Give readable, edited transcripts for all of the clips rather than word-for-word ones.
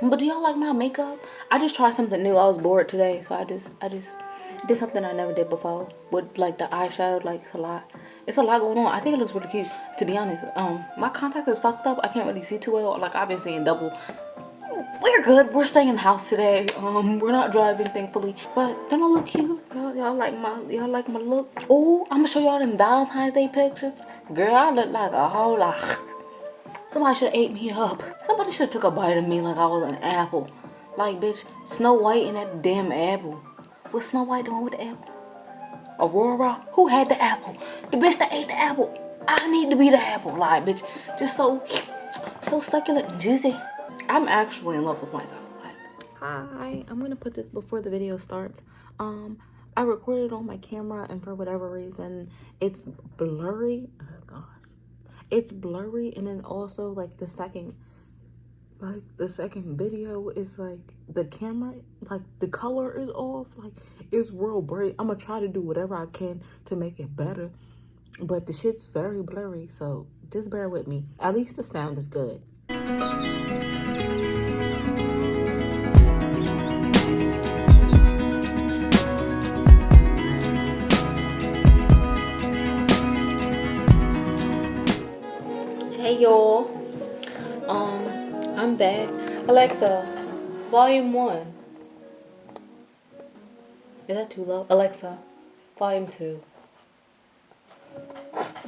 But do y'all like my makeup? I just tried something new. I was bored today, so I just did something I never did before with like the eyeshadow. Like it's a lot going on. I think it looks really cute, to be honest. My contact is fucked up. I can't really see too well. Like I've been seeing double. We're good. We're staying in the house today. We're not driving, thankfully. But don't I look cute? Y'all like my look? Oh, I'm gonna show y'all them Valentine's Day pictures. Girl, I look like a whole lot. Somebody should have ate me up. Somebody should have took a bite of me like I was an apple. Like, bitch, Snow White and that damn apple. What's Snow White doing with the apple? Aurora? Who had the apple? The bitch that ate the apple. I need to be the apple. Like, bitch, just so succulent and juicy. I'm actually in love with myself. Like, hi, I'm gonna put this before the video starts. I recorded on my camera and for whatever reason, it's blurry. Oh gosh. It's blurry, and then also like the second video is like the camera, like the color is off, like it's real bright. I'm gonna try to do whatever I can to make it better, but the shit's very blurry, so just bear with me. At least the sound is good. Hey y'all, I'm back. Alexa, volume 1. Is that too low? Alexa, volume 2.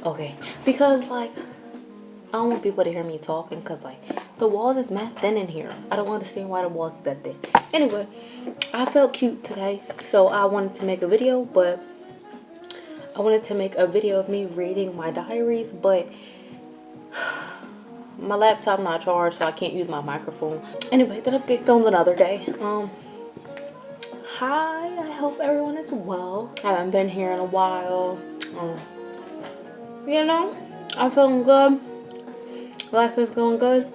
Okay, because like I don't want people to hear me talking, because like the walls is mad thin in here. I don't understand why the walls is that thin. Anyway, I felt cute today, so I wanted to make a video, but I wanted to make a video of me reading my diaries, but my laptop not charged, so I can't use my microphone. Anyway, that'll get filmed another day. Hi, I hope everyone is well. I haven't been here in a while. You know, I'm feeling good. Life is going good.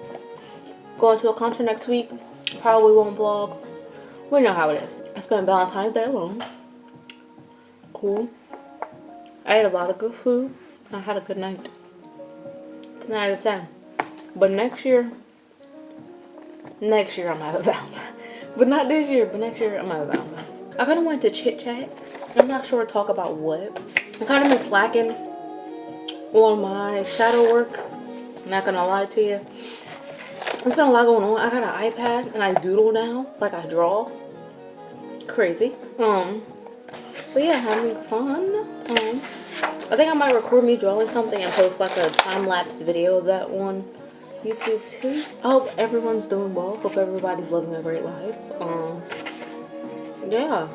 Going to a concert next week. Probably won't vlog. We know how it is. I spent Valentine's Day alone. Cool. I ate a lot of good food. I had a good night. 10 out of 10. But next year I'm gonna have a Valentine. But not this year, but next year I'm gonna have a Valentine. I kind of went to chit chat. I'm not sure to talk about what. I kind of been slacking on my shadow work. I'm not gonna lie to you. There's been a lot going on. I got an iPad and I doodle now. Like I draw. Crazy. But yeah, having fun. I think I might record me drawing something and post like a time-lapse video of that on YouTube too. I hope everyone's doing well. Hope everybody's living a great life. Yeah.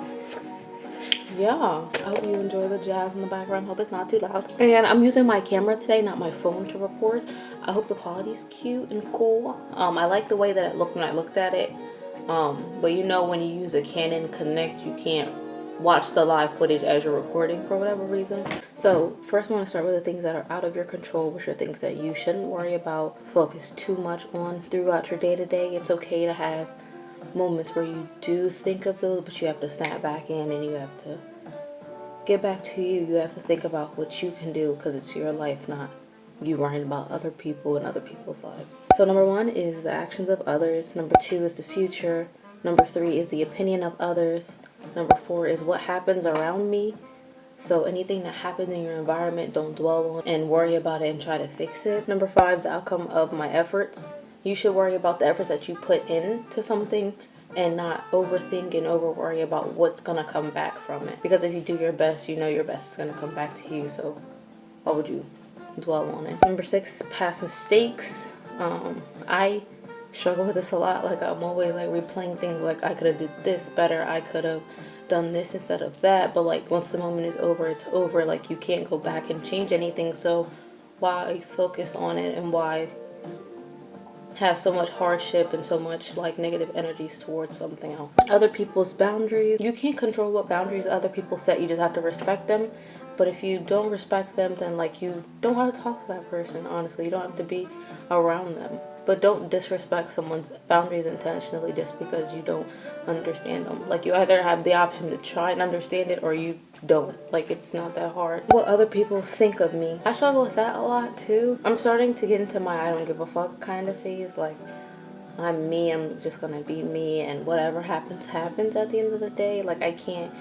I hope you enjoy the jazz in the background. Hope it's not too loud. And I'm using my camera today, not my phone, to record. I hope the quality's cute and cool. I like the way that it looked when I looked at it. But you know, when you use a Canon Connect, you can't watch the live footage as you're recording for whatever reason. So first I want to start with the things that are out of your control, which are things that you shouldn't worry about, focus too much on throughout your day-to-day. It's okay to have moments where you do think of those, but you have to snap back in and you have to get back to you. You have to think about what you can do, because it's your life, not you worrying about other people and other people's lives. So number 1 is the actions of others. Number 2 is the future. Number 3 is the opinion of others. Number 4 is what happens around me. So anything that happens in your environment, don't dwell on and worry about it and try to fix it. Number 5, the outcome of my efforts. You should worry about the efforts that you put into something and not overthink and over worry about what's gonna come back from it. Because if you do your best, you know your best is gonna come back to you. So why would you dwell on it? Number 6, past mistakes. I struggle with this a lot. Like I'm always like replaying things, like I could have did this better, I could have done this instead of that. But like once the moment is over, it's over. Like you can't go back and change anything. So why focus on it, and why have so much hardship and so much like negative energies towards something else? Other people's boundaries. You can't control what boundaries other people set. You just have to respect them. But if you don't respect them, then like you don't have to talk to that person. Honestly, you don't have to be around them. But don't disrespect someone's boundaries intentionally just because you don't understand them. Like you either have the option to try and understand it, or you don't. Like it's not that hard. What other people think of me, I struggle with that a lot too. I'm starting to get into my I don't give a fuck kind of phase. Like I'm me, I'm just gonna be me, and whatever happens, happens at the end of the day. Like, I can't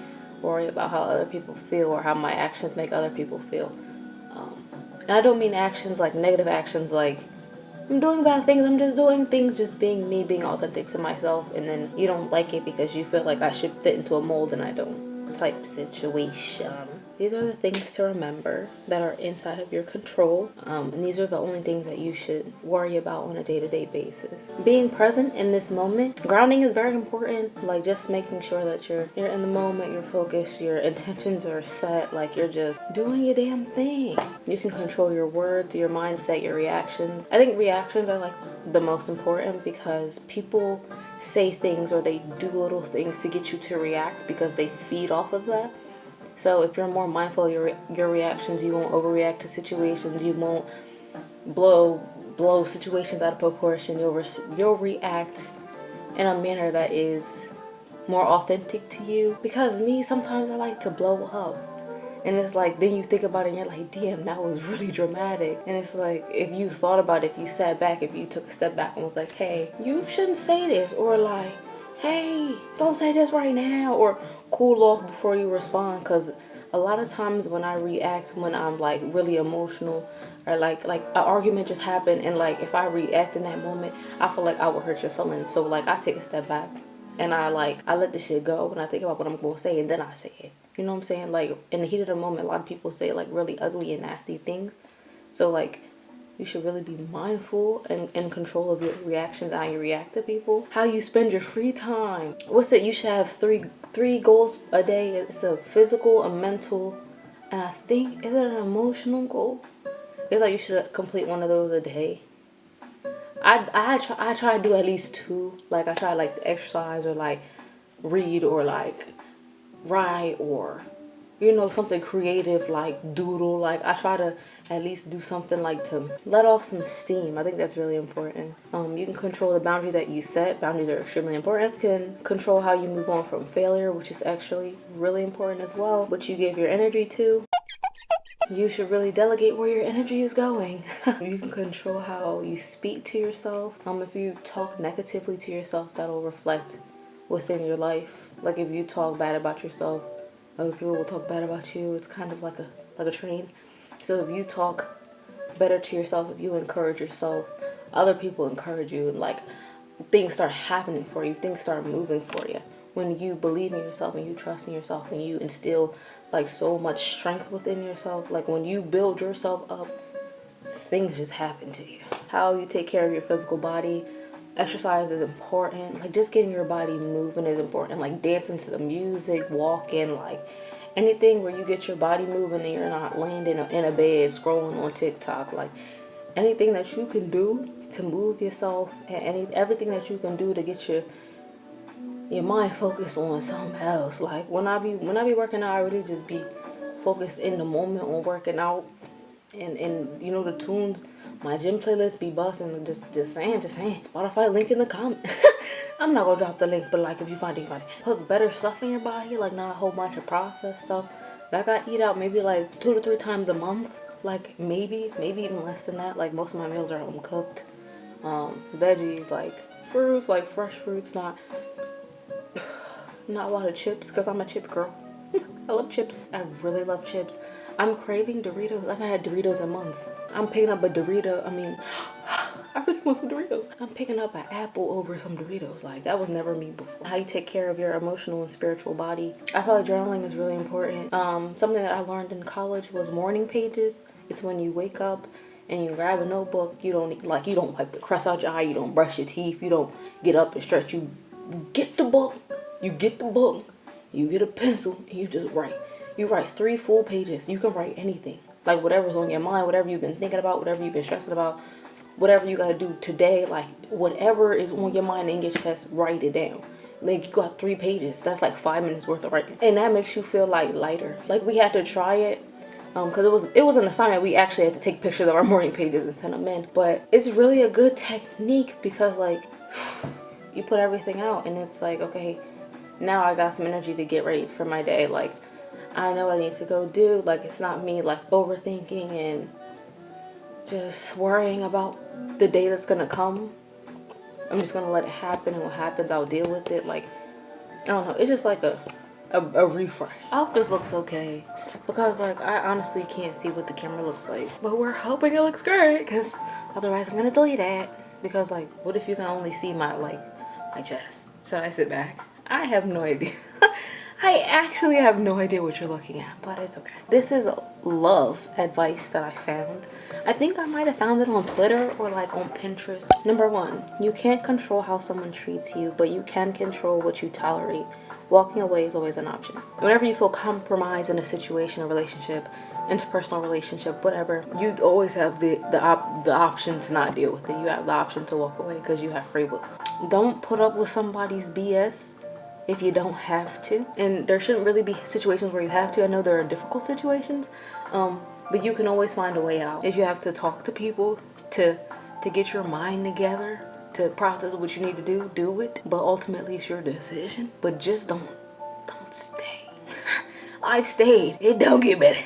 worry about how other people feel or how my actions make other people feel. And I don't mean actions like negative actions, like I'm doing bad things. I'm just doing things, just being me, being authentic to myself. And then you don't like it because you feel like I should fit into a mold and I don't, type situation. These are the things to remember that are inside of your control. And these are the only things that you should worry about on a day-to-day basis. Being present in this moment. Grounding is very important. Like, just making sure that you're in the moment, you're focused, your intentions are set, like you're just doing your damn thing. You can control your words, your mindset, your reactions. I think reactions are like the most important because people say things or they do little things to get you to react because they feed off of that. So if you're more mindful of your reactions, you won't overreact to situations. You won't blow situations out of proportion. You'll react in a manner that is more authentic to you. Because me, sometimes I like to blow up. And it's like, then you think about it and you're like, damn, that was really dramatic. And it's like, if you thought about it, if you sat back, if you took a step back and was like, hey, you shouldn't say this. Or like, hey, don't say this right now. Or cool off before you respond. Because a lot of times when I react, when I'm like really emotional, or like an argument just happened, and like if I react in that moment, I feel like I will hurt your feelings. So like I take a step back and I let the shit go and I think about what I'm going to say and then I say it. You know what I'm saying? Like, in the heat of the moment, a lot of people say like really ugly and nasty things. So like, you should really be mindful and in control of your reactions, how you react to people, how you spend your free time. What's it? You should have three goals a day. It's a physical, a mental, and I think, is it an emotional goal? It's like you should complete one of those a day. I try to do at least two. Like, I try like to exercise or like read or like write or something creative like doodle. Like, I try to at least do something like to let off some steam. I think that's really important. You can control the boundaries that you set. Boundaries are extremely important. You can control how you move on from failure, which is actually really important as well. What you give your energy to. You should really delegate where your energy is going. You can control how you speak to yourself. If you talk negatively to yourself, that'll reflect within your life. Like, if you talk bad about yourself, other people will talk bad about you. It's kind of like a train. So if you talk better to yourself, if you encourage yourself, other people encourage you, and like things start happening for you, things start moving for you. When you believe in yourself and you trust in yourself and you instill like so much strength within yourself, like when you build yourself up, things just happen to you. How you take care of your physical body. Exercise is important. Like, just getting your body moving is important. Like, dancing to the music, walking, like anything where you get your body moving and you're not laying in a bed scrolling on TikTok. Like, anything that you can do to move yourself, and everything that you can do to get your mind focused on something else. Like, when I be working out, I really just be focused in the moment on working out, and the tunes. My gym playlist be busting. Just saying. Spotify link in the comment. I'm not gonna drop the link, but like, if you find it, put better stuff in your body. Like, not a whole bunch of processed stuff. Like, I eat out maybe like 2 to 3 times a month. Like, maybe even less than that. Like, most of my meals are home cooked. Veggies, like fruits, like fresh fruits. Not a lot of chips, because I'm a chip girl. I love chips. I really love chips. I'm craving Doritos. I haven't had Doritos in months. I'm picking up a Dorito. I really want some Doritos. I'm picking up an apple over some Doritos. Like, that was never me before. How you take care of your emotional and spiritual body. I feel like journaling is really important. Something that I learned in college was morning pages. It's when you wake up and you grab a notebook. You don't like cross out your eye. You don't brush your teeth. You don't get up and stretch. You get the book. You get a pencil and you just write. You write 3 full pages. You can write anything. Like, whatever's on your mind, whatever you've been thinking about, whatever you've been stressing about, whatever you gotta do today, like whatever is on your mind in your chest, write it down. Like, you got 3 pages. That's like 5 minutes worth of writing. And that makes you feel like lighter. Like, we had to try it. Because it was an assignment. We actually had to take pictures of our morning pages and send them in. But it's really a good technique because, like, you put everything out and it's like, okay, now I got some energy to get ready for my day. Like, I know what I need to go do. Like, it's not me like overthinking and just worrying about the day that's gonna come. I'm just gonna let it happen, and what happens, I'll deal with it. Like, I don't know. It's just like a refresh. I hope this looks okay, because like I honestly can't see what the camera looks like, but we're hoping it looks great, because otherwise I'm gonna delete it. Because like, what if you can only see my chest? Should I sit back? I have no idea. I actually have no idea what you're looking at, but it's okay. This is love advice that I found. I think I might have found it on Twitter or like on Pinterest. Number 1, you can't control how someone treats you, but you can control what you tolerate. Walking away is always an option. Whenever you feel compromised in a situation, a relationship, interpersonal relationship, whatever, you always have the option to not deal with it. You have the option to walk away because you have free will. Don't put up with somebody's BS if you don't have to. And there shouldn't really be situations where you have to. I know there are difficult situations, but you can always find a way out. If you have to talk to people to get your mind together, to process what you need to do it. But ultimately it's your decision. But just don't stay. I've stayed. It don't get better.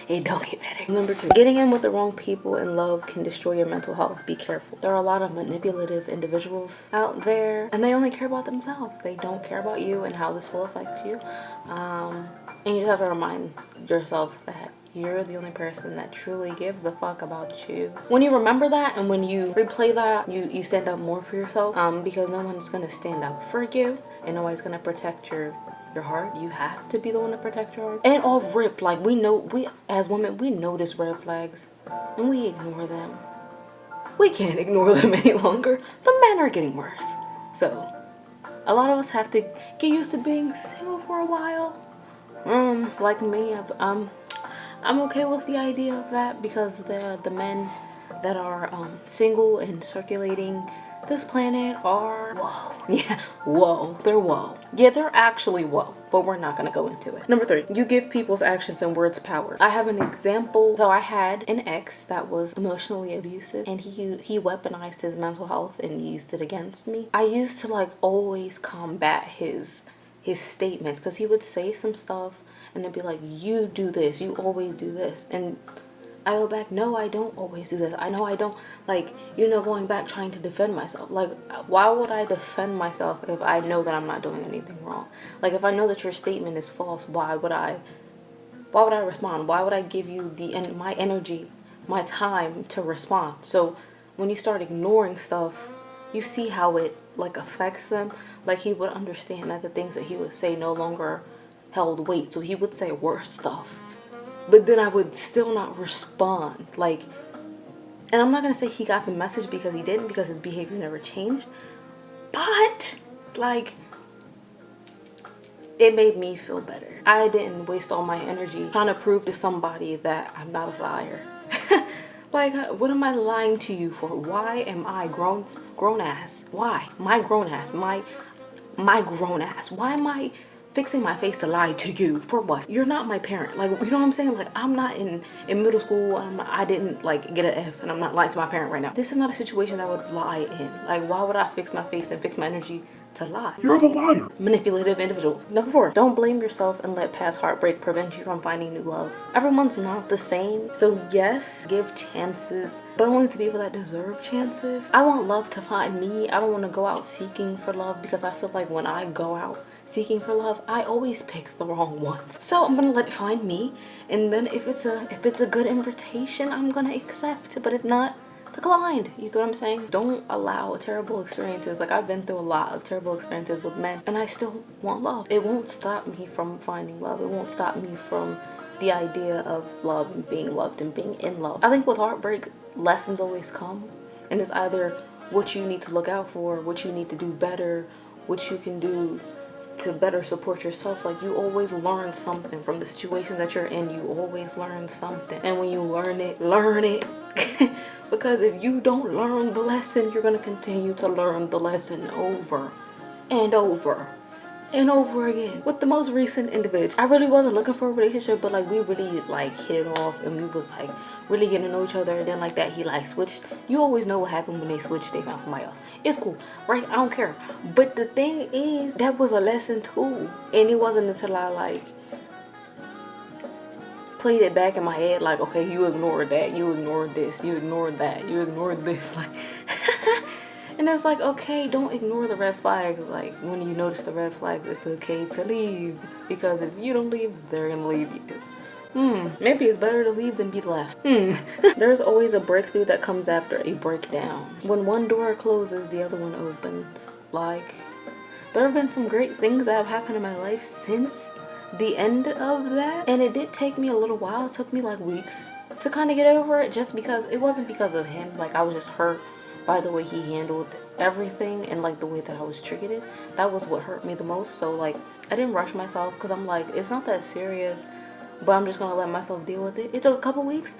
It don't get better. Number 2, getting in with the wrong people in love can destroy your mental health. Be careful. There are a lot of manipulative individuals out there, and they only care about themselves. They don't care about you and how this will affect you. And you just have to remind yourself that you're the only person that truly gives a fuck about you. When you remember that and when you replay that, you stand up more for yourself, because no one's gonna stand up for you and nobody's gonna protect your heart. You have to be the one to protect your heart. And off rip, like, we as women, we notice red flags and we ignore them. We can't ignore them any longer. The men are getting worse. So a lot of us have to get used to being single for a while. Like me, I'm okay with the idea of that, because the men that are single and circulating this planet are whoa. Yeah, whoa. They're whoa. Yeah, they're actually whoa. But we're not gonna go into it. Number 3, you give people's actions and words power. I have an example. So I had an ex that was emotionally abusive, and he weaponized his mental health and used it against me. I used to like always combat his statements, because he would say some stuff and then be like, you do this, you always do this. And I go back, no, I don't always do this. I know I don't, like, going back trying to defend myself. Like, why would I defend myself if I know that I'm not doing anything wrong? Like, if I know that your statement is false, why would I respond? Why would I give you my energy, my time to respond? So when you start ignoring stuff, you see how it like affects them. Like, he would understand that the things that he would say no longer held weight, so he would say worse stuff, but then I would still not respond. Like, and I'm not gonna say he got the message, because he didn't, because his behavior never changed, but like, it made me feel better. I didn't waste all my energy trying to prove to somebody that I'm not a liar. Like, what am I lying to you for? Why am I grown ass? Why my grown ass? My grown ass? Why am I fixing my face to lie to you? For what? You're not my parent. Like, you know what I'm saying? Like, I'm not in middle school. I didn't like get an F, and I'm not lying to my parent right now. This is not a situation I would lie in. Like, why would I fix my face and fix my energy to lie? You're the liar. Manipulative individuals. Number 4, don't blame yourself and let past heartbreak prevent you from finding new love. Everyone's not the same, so yes, give chances, but only to people that deserve chances. I want love to find me. I don't want to go out seeking for love, because I feel like when I go out seeking for love, I always pick the wrong ones. So I'm gonna let it find me, and then if it's a good invitation, I'm gonna accept. But if not, declined. You get what I'm saying? Don't allow terrible experiences. Like, I've been through a lot of terrible experiences with men, and I still want love. It won't stop me from finding love. It won't stop me from the idea of love and being loved and being in love. I think with heartbreak, lessons always come, and it's either what you need to look out for, what you need to do better, what you can do to better support yourself. Like, you always learn something from the situation that you're in. You always learn something, and when you learn it. Because if you don't learn the lesson, you're gonna continue to learn the lesson over and over and over again. With the most recent individual, I really wasn't looking for a relationship, but like, we really like hit it off, and we was like really getting to know each other. And then like that, he like switched. You always know what happened when they switched. They found somebody else. It's cool, right? I don't care. But the thing is, that was a lesson too, and it wasn't until I like played it back in my head, like, okay, you ignored that, you ignored this, you ignored that, you ignored this, like And it's like, okay, don't ignore the red flags. Like, when you notice the red flags, it's okay to leave. Because if you don't leave, they're gonna leave you. Maybe it's better to leave than be left. There's always a breakthrough that comes after a breakdown. When one door closes, the other one opens. Like, there have been some great things that have happened in my life since the end of that. And it did take me a little while. It took me like weeks to kind of get over it, just because it wasn't because of him. Like, I was just hurt by the way he handled everything and like the way that I was treated. That was what hurt me the most. So like, I didn't rush myself because I'm like, it's not that serious, but I'm just gonna let myself deal with it. It took a couple weeks.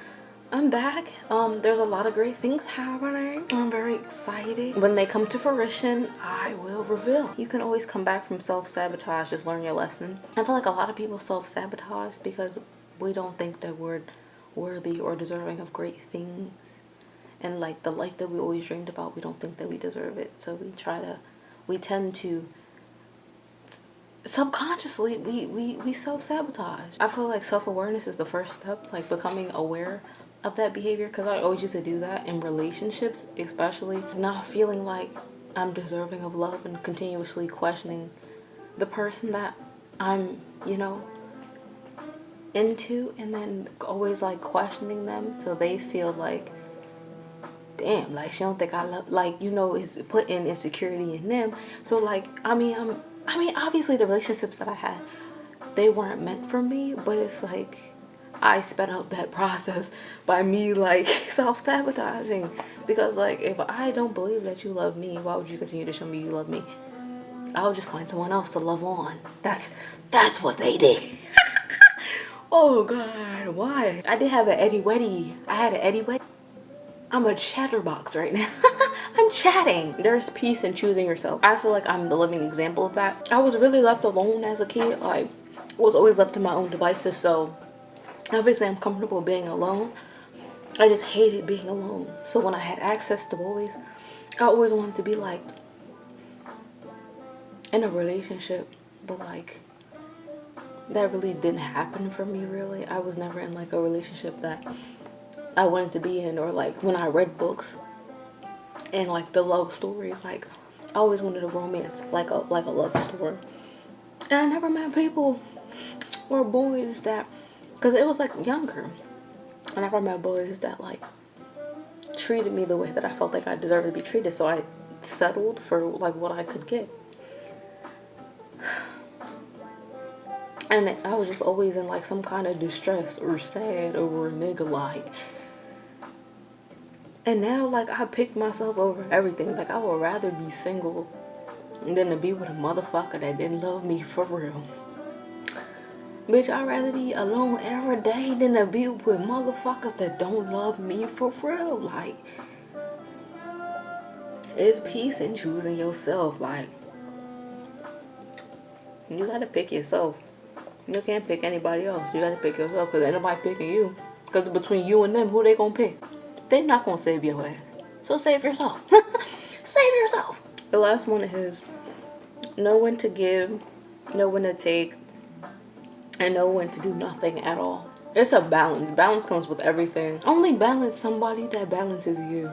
I'm back. There's a lot of great things happening. I'm very excited. When they come to fruition, I will reveal. You can always come back from self-sabotage. Just learn your lesson. I feel like a lot of people self-sabotage because we don't think that we're worthy or deserving of great things. And like the life that we always dreamed about, we don't think that we deserve it. So we tend to subconsciously we self-sabotage. I feel like self-awareness is the first step, like becoming aware of that behavior, because I always used to do that in relationships, especially not feeling like I'm deserving of love and continuously questioning the person that I'm, into, and then always like questioning them so they feel like, damn, like she don't think I love, like, is putting insecurity in them. So like, I mean obviously the relationships that I had, they weren't meant for me, but it's like I sped up that process by me like self-sabotaging, because like, if I don't believe that you love me, why would you continue to show me you love me? I'll just find someone else to love on. That's what they did. Oh god, why? I did have an Eddie Weddy. I had an Eddie Weddy. I'm a chatterbox right now. I'm chatting. There's peace in choosing yourself. I feel like I'm the living example of that. I was really left alone as a kid. Like, I was always left to my own devices, so obviously I'm comfortable being alone. I just hated being alone. So when I had access to boys, I always wanted to be like in a relationship, but like that really didn't happen for me. Really, I was never in like a relationship that I wanted to be in, or like when I read books and like the love stories, like I always wanted a romance, like a love story. And I never met people or boys that, because it was like younger, I never met boys that like treated me the way that I felt like I deserved to be treated. So I settled for like what I could get. And I was just always in like some kind of distress or sad over a nigga, like. And now like I picked myself over everything. Like, I would rather be single than to be with a motherfucker that didn't love me for real. Bitch, I'd rather be alone every day than to be with motherfuckers that don't love me for real. Like, it's peace in choosing yourself. Like, you gotta pick yourself. You can't pick anybody else. You gotta pick yourself, because ain't nobody picking you. Because between you and them, who they gonna pick? They not gonna save your ass. So save yourself. Save yourself. The last one is know when to give, know when to take, and know when to do nothing at all. It's a balance. Balance comes with everything. Only balance somebody that balances you.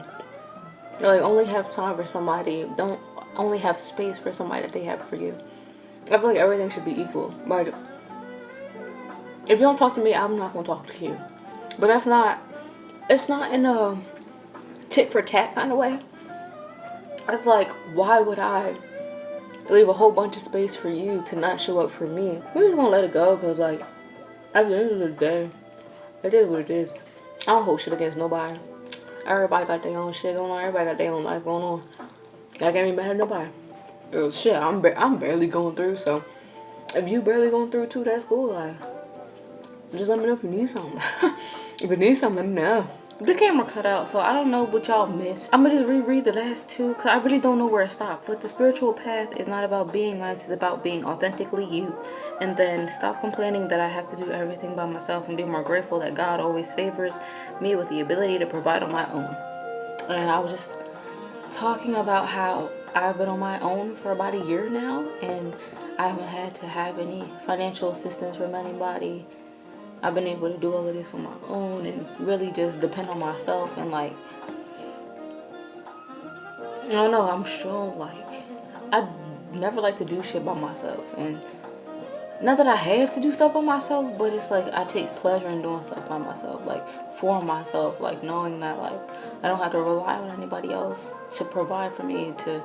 Like, only have time for somebody. Don't only have space for somebody that they have for you. I feel like everything should be equal. Like, if you don't talk to me, I'm not gonna talk to you. But it's not in a tit for tat kind of way. It's like, why would I leave a whole bunch of space for you to not show up for me? We're just gonna let it go, because like, at the end of the day, it is what it is. I don't hold shit against nobody. Everybody got their own shit going on. Everybody got their own life going on. I can't be mad at nobody. Shit, I'm barely going through, so if you barely going through too, that's cool. Like, just let me know if you need something. If you need something, let me know. The camera cut out, so I don't know what y'all missed. I'm gonna just reread the last two, because I really don't know where it stopped. But the spiritual path is not about being nice, it's about being authentically you. And then stop complaining that I have to do everything by myself, and be more grateful that God always favors me with the ability to provide on my own. And I was just talking about how I've been on my own for about a year now, and I haven't had to have any financial assistance from anybody. I've been able to do all of this on my own and really just depend on myself, and like, I don't know, I'm strong. Like, I never like to do shit by myself, and not that I have to do stuff by myself, but it's like I take pleasure in doing stuff by myself, like for myself, like knowing that like I don't have to rely on anybody else to provide for me, to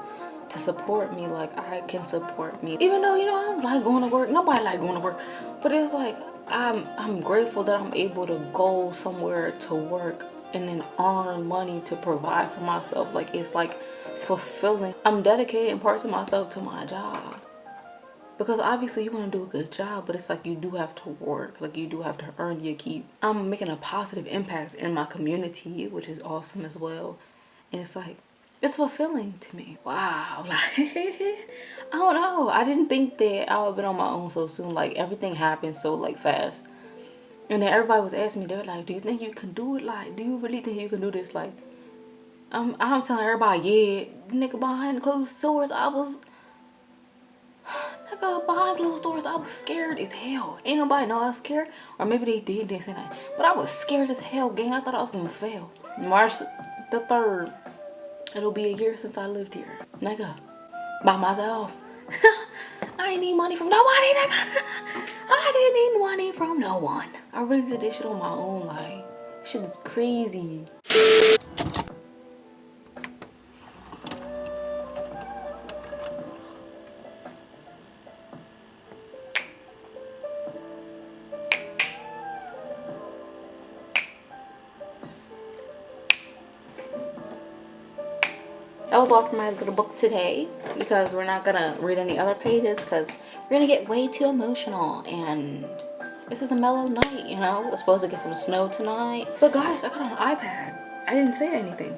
support me. Like I can support me, even though, you know, I don't like going to work. Nobody like going to work, but it's like I'm grateful that I'm able to go somewhere to work and then earn money to provide for myself. Like it's like fulfilling. I'm dedicating parts of myself to my job. Because obviously you want to do a good job, but it's like you do have to work. Like you do have to earn your keep. I'm making a positive impact in my community, which is awesome as well. And it's like, it's fulfilling to me. Wow. Like, I don't know. I didn't think that I would have been on my own so soon. Like everything happened so like fast. And then everybody was asking me, they're like, do you think you can do it? Like, do you really think you can do this? Like, I'm telling everybody, yeah, nigga, behind closed doors, behind closed doors, I was scared as hell. Ain't nobody know I was scared. Or maybe they didn't say that. But I was scared as hell, gang. I thought I was gonna fail. March the 3rd, it'll be a year since I lived here. Nigga, by myself. I ain't need money from nobody, nigga. I didn't need money from no one. I really did this shit on my own. Like, shit is crazy. That was all for my little book today, because we're not gonna read any other pages because we're gonna get way too emotional, and this is a mellow night, you know. We're supposed to get some snow tonight. But guys, I got an iPad. I didn't say anything.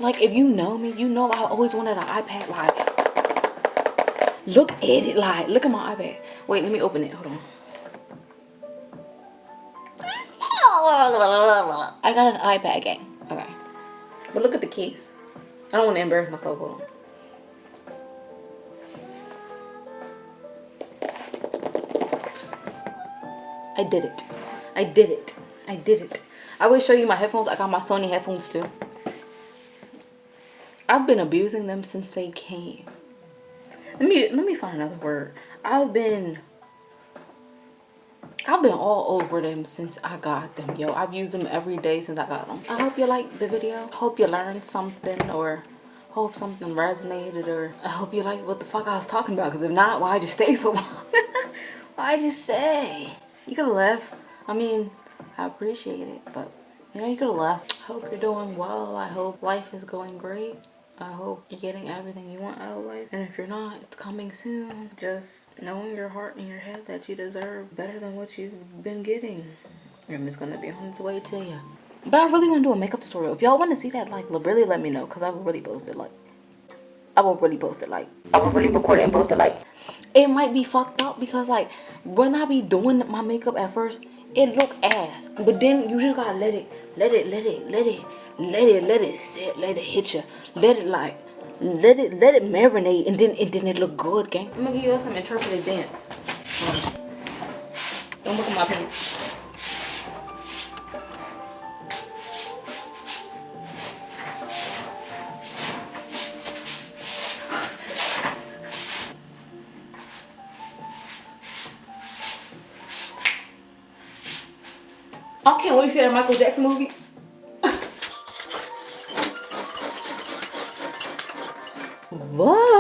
Like, if you know me, you know I always wanted an iPad. Like, look at it. Like, look at my iPad. Wait, let me open it. Hold on. I got an iPad, gang. Okay. But look at the case. I don't want to embarrass myself. Hold on. I did it. I did it. I did it. I will show you my headphones. I got my Sony headphones too. I've been abusing them since they came. Let me find another word. I've been all over them since I got them, yo. I've used them every day since I got them. I hope you liked the video. Hope you learned something, or hope something resonated, or I hope you liked what the fuck I was talking about. Because if not, why'd you stay so long? Why'd you say? You could have left. I mean, I appreciate it, but you know, you could have left. Hope you're doing well. I hope life is going great. I hope you're getting everything you want out of life. And if you're not, it's coming soon. Just know in your heart and your head that you deserve better than what you've been getting. And it's gonna be on its way to you. But I really want to do a makeup tutorial. If y'all want to see that, like, really let me know. Because I will really post it, like. I will really post it, like. I will really record it and post it, like. It might be fucked up because, like, when I be doing my makeup at first, it look ass. But then you just gotta let it sit, let it hit you, let it marinate, and then it look good, gang. I'm gonna give you some interpretive dance. Don't look at my pants. I can't wait to see that Michael Jackson movie. What?